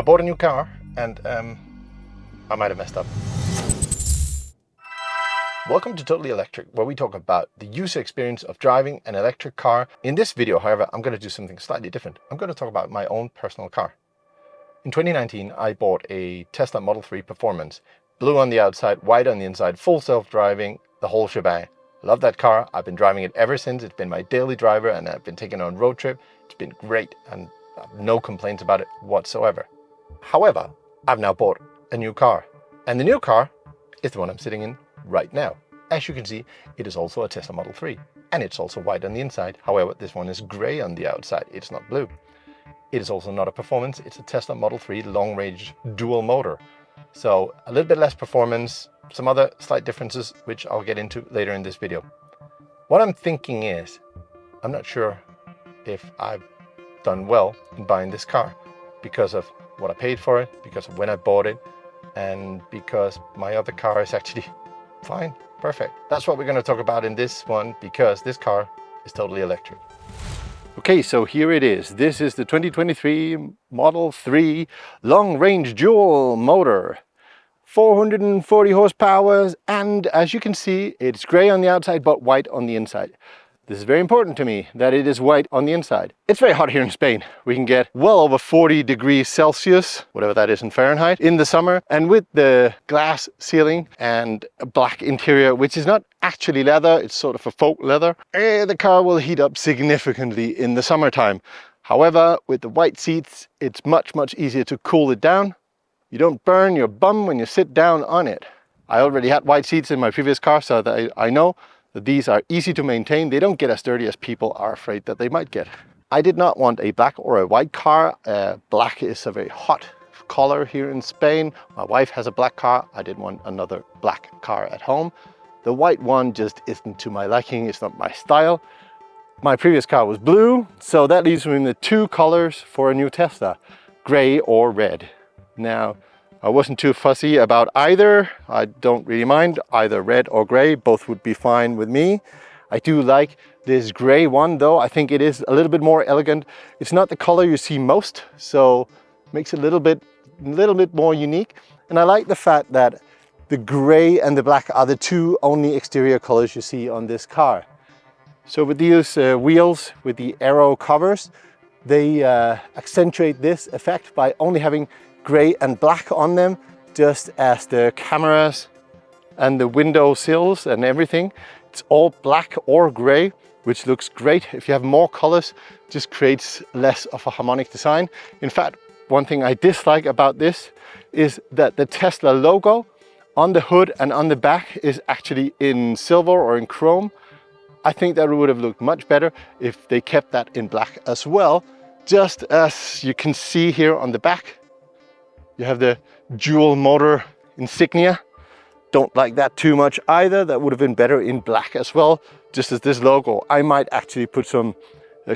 bought a new car and I might have messed up. Welcome to Totally Electric, where we talk about the user experience of driving an electric car. In this video, however, I'm going to do something slightly different. I'm going to talk about my own personal car. In 2019, I bought a Tesla Model 3 Performance. Blue on the outside, white on the inside, full self-driving, the whole shebang. Love that car. I've been driving it ever since. It's been my daily driver and I've been taking it on road trip. It's been great and I have no complaints about it whatsoever. However, I've now bought a new car. And the new car is the one I'm sitting in right now. As you can see, it is also a Tesla Model 3. And it's also white on the inside. However, this one is gray on the outside. It's not blue. It is also not a Performance. It's a Tesla Model 3 long-range dual motor. So a little bit less performance, some other slight differences, which I'll get into later in this video. What I'm thinking is, I'm not sure if I've done well in buying this car because of what I paid for it, because of when I bought it, and because my other car is actually fine, perfect. That's what we're going to talk about in this one, because this car is totally electric. Okay, so here it is. This is the 2023 Model 3 long-range dual motor. 440 horsepower, and as you can see, it's gray on the outside but white on the inside. This is very important to me, that it is white on the inside. It's very hot here in Spain. We can get well over 40 degrees Celsius, whatever that is in Fahrenheit, in the summer. And with the glass ceiling and a black interior, which is not actually leather, it's sort of a faux leather, the car will heat up significantly in the summertime. However, with the white seats, it's much easier to cool it down. You don't burn your bum when you sit down on it. I already had white seats in my previous car, so that I know that these are easy to maintain. They don't get as dirty as people are afraid that they might get. I did not want a black or a white car. Black is a very hot color here in Spain. My wife has a black car. I didn't want another black car at home. The white one just isn't to my liking. It's not my style. My previous car was blue, so that leaves me in the two colors for a new Tesla, gray or red. Now, I wasn't too fussy about either. I don't really mind either red or gray. Both would be fine with me. I do like this gray one though. I think it is a little bit more elegant. It's not the color you see most, so makes it a little bit more unique. And I like the fact that the gray and the black are the two only exterior colors you see on this car. So with these wheels, with the aero covers, they accentuate this effect by only having gray and black on them, just as the cameras and the window sills and everything. It's all black or gray, which looks great. If you have more colors, just creates less of a harmonic design. In fact, one thing I dislike about this is that the Tesla logo on the hood and on the back is actually in silver or in chrome. I think that it would have looked much better if they kept that in black as well. Just as you can see here on the back, you have the dual motor insignia. Don't like that too much either. That would have been better in black as well, just as this logo. I might actually put some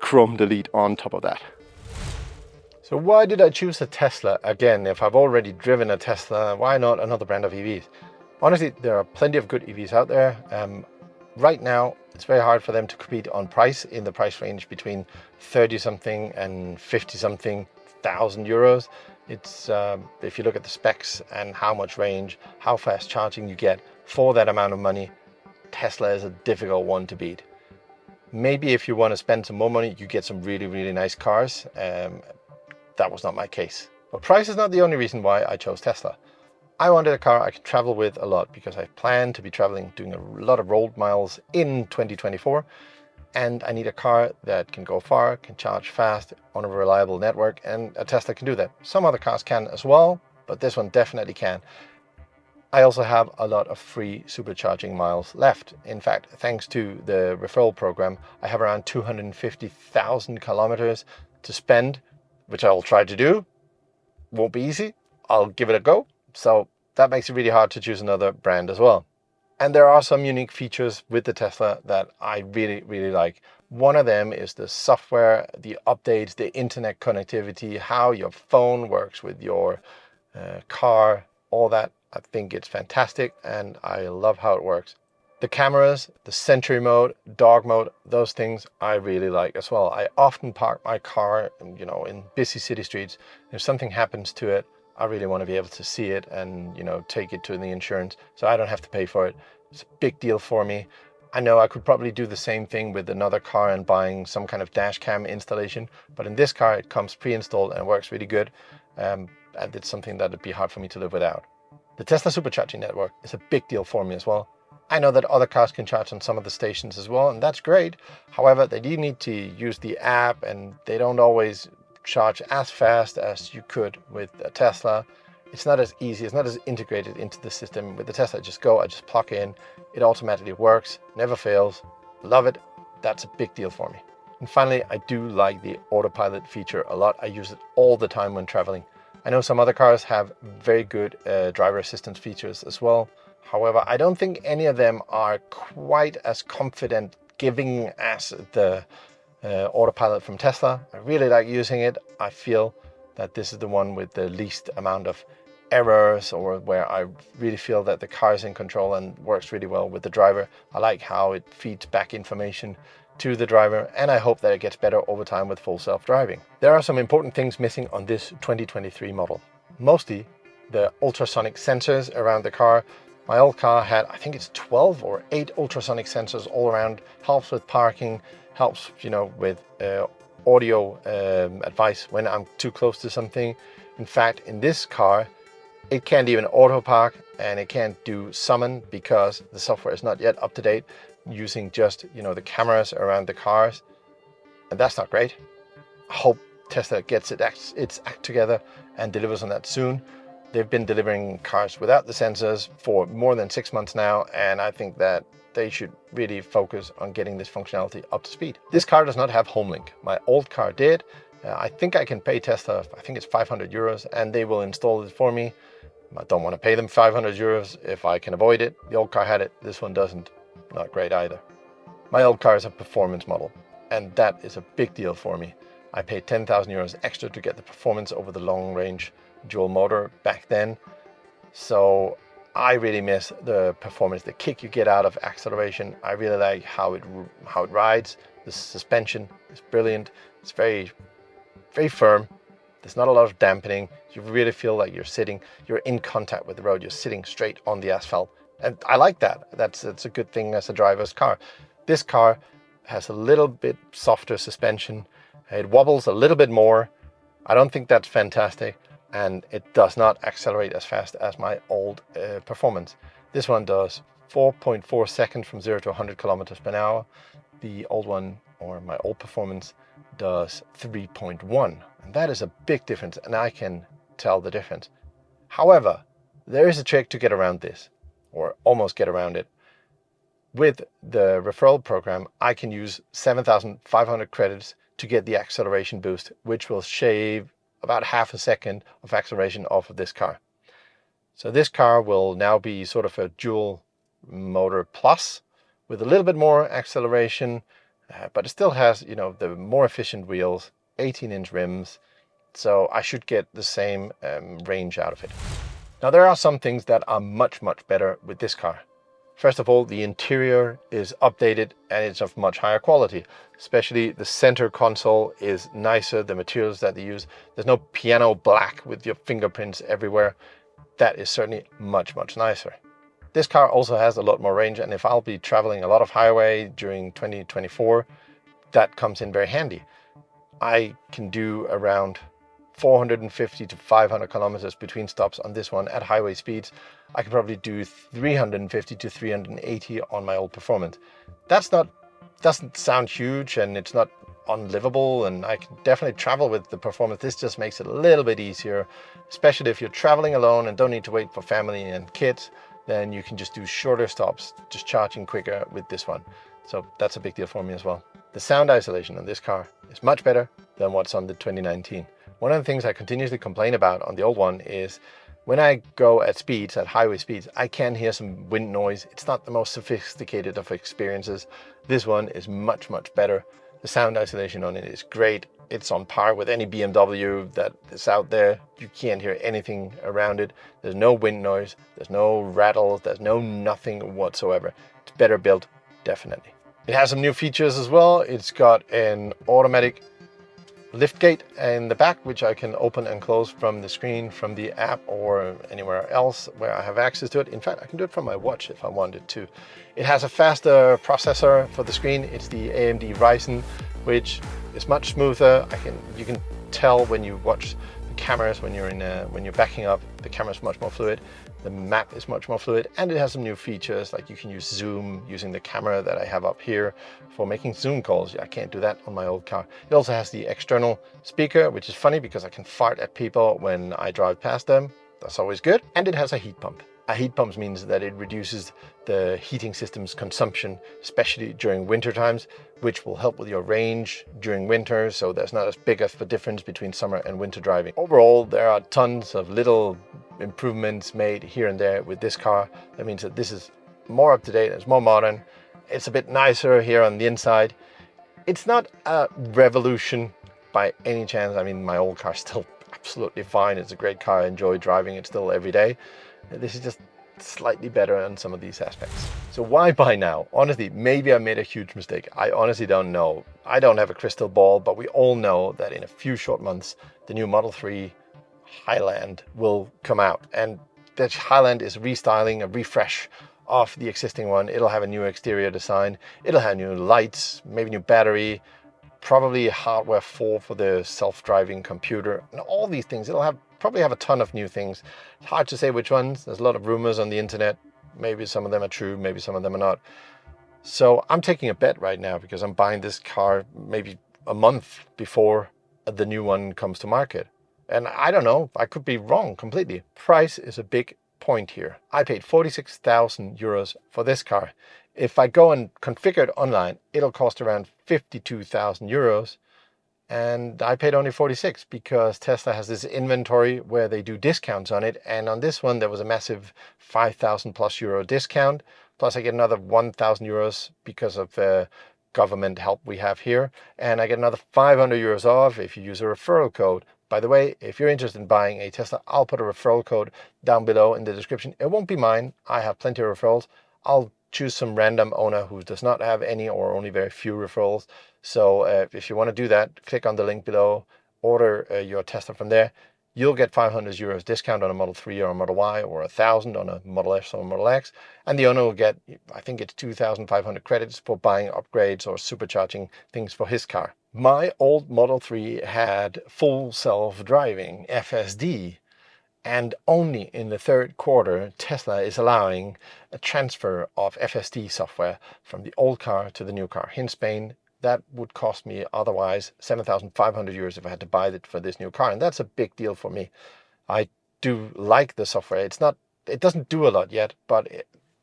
chrome delete on top of that. So why did I choose a Tesla? Again, if I've already driven a Tesla, why not another brand of EVs? Honestly, there are plenty of good EVs out there. Right now, it's very hard for them to compete on price, in the price range between 30 something and 50 something thousand euros. It's if you look at the specs and how much range, how fast charging you get for that amount of money, Tesla is a difficult one to beat. Maybe if you want to spend some more money, you get some really nice cars. That was not my case. But price is not the only reason why I chose Tesla. I wanted a car I could travel with a lot because I plan to be traveling, doing a lot of road miles in 2024. And I need a car that can go far, can charge fast on a reliable network, and a Tesla can do that. Some other cars can as well, but this one definitely can. I also have a lot of free supercharging miles left. In fact, thanks to the referral program, I have around 250,000 kilometers to spend, which I'll try to do. Won't be easy. I'll give it a go. So that makes it really hard to choose another brand as well. And there are some unique features with the Tesla that I really like. One of them is the software, the updates, the internet connectivity, how your phone works with your car, all that. I think it's fantastic and I love how it works. The cameras, the Sentry mode, dog mode, those things I really like as well. I often park my car, in busy city streets. If something happens to it, I really want to be able to see it and, take it to the insurance so I don't have to pay for it. It's a big deal for me. I know I could probably do the same thing with another car and buying some kind of dash cam installation, but in this car it comes pre-installed and works really good. And it's something that would be hard for me to live without. The Tesla supercharging network is a big deal for me as well. I know that other cars can charge on some of the stations as well, and that's great. However, they do need to use the app, and they don't always charge as fast as you could with a Tesla. It's not as easy, it's not as integrated into the system. With the Tesla, I just plug in, it automatically works, never fails, love it. That's a big deal for me. And finally, I do like the autopilot feature a lot. I use it all the time when traveling. I know some other cars have very good driver assistance features as well. However, I don't think any of them are quite as confident giving as the autopilot from Tesla. I really like using it. I feel that this is the one with the least amount of errors, or where I really feel that the car is in control and works really well with the driver. I like how it feeds back information to the driver, and I hope that it gets better over time with full self-driving. There are some important things missing on this 2023 model. Mostly the ultrasonic sensors around the car. My old car had, I think it's 12 or 8 ultrasonic sensors all around. Helps with parking, helps, with audio advice when I'm too close to something. In fact, in this car, it can't even auto park and it can't do summon because the software is not yet up to date, using just, the cameras around the cars. And that's not great. I hope Tesla gets its act together and delivers on that soon. They've been delivering cars without the sensors for more than 6 months now, and I think that they should really focus on getting this functionality up to speed. This car does not have HomeLink. My old car did. I think I can pay Tesla, I think it's 500 euros, and they will install it for me. I don't want to pay them 500 euros if I can avoid it. The old car had it, this one doesn't. Not great either. My old car is a performance model, and that is a big deal for me. I paid 10,000 euros extra to get the performance over the long range dual motor back then. So I really miss the performance, the kick you get out of acceleration. I really like how it rides. The suspension is brilliant. It's very, very firm. There's not a lot of dampening. You really feel like you're in contact with the road. You're sitting straight on the asphalt. And I like that. That's a good thing as a driver's car. This car has a little bit softer suspension. It wobbles a little bit more. I don't think that's fantastic. And it does not accelerate as fast as my old performance. This one does 4.4 seconds from 0 to 100 kilometers per hour. The old one, or my old performance, does 3.1. And that is a big difference, and I can tell the difference. However, there is a trick to get around this, or almost get around it. With the referral program, I can use 7,500 credits to get the acceleration boost, which will shave about half a second of acceleration off of this car. So this car will now be sort of a dual motor plus with a little bit more acceleration, but it still has, the more efficient wheels, 18-inch rims. So I should get the same range out of it. Now there are some things that are much, much better with this car. First of all, the interior is updated and it's of much higher quality. Especially the center console is nicer, the materials that they use. There's no piano black with your fingerprints everywhere. That is certainly much, much nicer. This car also has a lot more range, and if I'll be traveling a lot of highway during 2024, that comes in very handy. I can do around 450 to 500 kilometers between stops on this one at highway speeds. I could probably do 350 to 380 on my old performance. Doesn't sound huge, and it's not unlivable, and I can definitely travel with the performance. This just makes it a little bit easier, especially if you're traveling alone and don't need to wait for family and kids. Then you can just do shorter stops, just charging quicker with this one. So that's a big deal for me as well. The sound isolation on this car is much better than what's on the 2019. One of the things I continuously complain about on the old one is when I go at highway speeds, I can hear some wind noise. It's not the most sophisticated of experiences. This one is much, much better. The sound isolation on it is great. It's on par with any BMW that is out there. You can't hear anything around it. There's no wind noise. There's no rattles. There's no nothing whatsoever. It's better built, definitely. It has some new features as well. It's got an automatic lift gate in the back, which I can open and close from the screen, from the app, or anywhere else where I have access to it. In fact, I can do it from my watch if I wanted to. It has a faster processor for the screen. It's the AMD Ryzen, which is much smoother. You can tell when you watch the cameras, when you're backing up, the camera is much more fluid. The map is much more fluid, and it has some new features, like you can use zoom using the camera that I have up here for making Zoom calls. I can't do that on my old car. It also has the external speaker, which is funny because I can fart at people when I drive past them. That's always good. And it has a heat pump. A heat pump means that it reduces the heating system's consumption, especially during winter times, which will help with your range during winter, so there's not as big of a difference between summer and winter driving. Overall, there are tons of little improvements made here and there with this car. That means that this is more up to date, it's more modern, it's a bit nicer here on the inside. It's not a revolution by any chance. I mean, my old car's still absolutely fine. It's a great car. I enjoy driving it still every day. This is just slightly better on some of these aspects. So why buy now? Honestly, maybe I made a huge mistake. I honestly don't know. I don't have a crystal ball, but we all know that in a few short months, the new Model 3 Highland will come out. And that Highland is restyling, a refresh of the existing one. It'll have a new exterior design. It'll have new lights, maybe new battery, probably hardware 4 for the self-driving computer, and all these things. It'll probably have a ton of new things. It's hard to say which ones. There's a lot of rumors on the internet. Maybe some of them are true, maybe some of them are not. So I'm taking a bet right now because I'm buying this car maybe a month before the new one comes to market. And I don't know, I could be wrong completely. Price is a big point here. I paid 46,000 euros for this car. If I go and configure it online, it'll cost around 52,000 euros. And I paid only 46 because Tesla has this inventory where they do discounts on it. And on this one, there was a massive 5,000 plus euro discount. Plus I get another 1,000 euros because of government help we have here. And I get another 500 euros off if you use a referral code. By the way, if you're interested in buying a Tesla, I'll put a referral code down below in the description. It won't be mine. I have plenty of referrals. I'll choose some random owner who does not have any or only very few referrals. So if you want to do that, click on the link below, order your Tesla from there. You'll get 500 euros discount on a Model 3 or a Model Y, or 1,000 on a Model S or a Model X. And the owner will get, I think it's 2,500 credits for buying upgrades or supercharging things for his car. My old Model 3 had full self-driving, FSD. And only in the third quarter, Tesla is allowing a transfer of FSD software from the old car to the new car. In Spain, that would cost me otherwise 7,500 euros if I had to buy it for this new car. And that's a big deal for me. I do like the software. It doesn't do a lot yet, but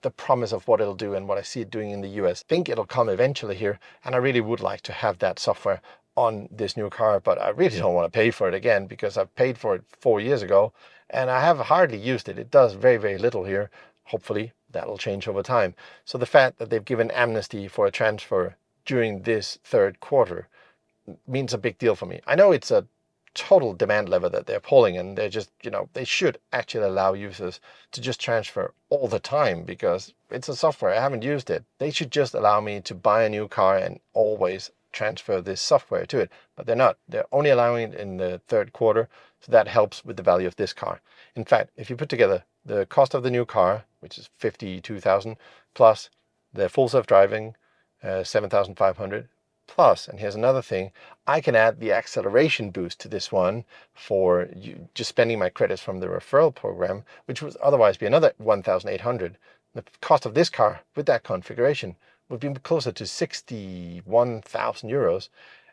the promise of what it'll do and what I see it doing in the US, I think it'll come eventually here. And I really would like to have that software on this new car, but I really don't want to pay for it again because I've paid for it 4 years ago and I have hardly used it. It does very, very little here. Hopefully that'll change over time. So the fact that they've given amnesty for a transfer during this third quarter means a big deal for me. I know it's a total demand level that they're pulling, and they're just, they should actually allow users to just transfer all the time because it's a software. I haven't used it. They should just allow me to buy a new car and always transfer this software to it, but they're not. They're only allowing it in the third quarter, so that helps with the value of this car. In fact, if you put together the cost of the new car, which is 52,000, plus the full self-driving, 7,500, plus, and here's another thing, I can add the acceleration boost to this one for just spending my credits from the referral program, which would otherwise be another 1,800. The cost of this car with that configuration would be closer to 61,000 euros,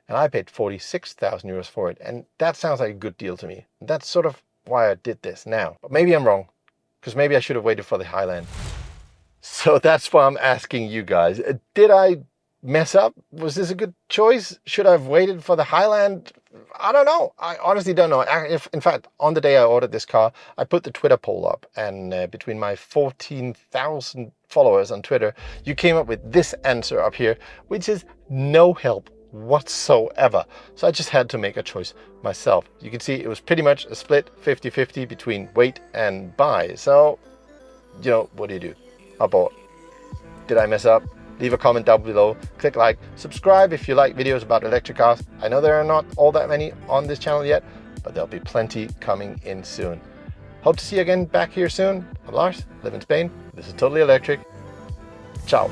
and I paid 46,000 euros for it, and that sounds like a good deal to me. That's sort of why I did this now. But maybe I'm wrong, because maybe I should have waited for the Highland. So that's why I'm asking you guys, did I mess up? Was this a good choice? Should I have waited for the Highland? I don't know. I honestly don't know. In fact, on the day I ordered this car, I put the Twitter poll up, and between my 14,000 followers on Twitter, you came up with this answer up here, which is no help whatsoever. So I just had to make a choice myself. You can see it was pretty much a split 50-50 between wait and buy. So, what do you do? I bought. Did I mess up? Leave a comment down below, click like, subscribe if you like videos about electric cars. I know there are not all that many on this channel yet, but there'll be plenty coming in soon. Hope to see you again back here soon. I'm Lars, live in Spain. This is Totally Electric. Ciao.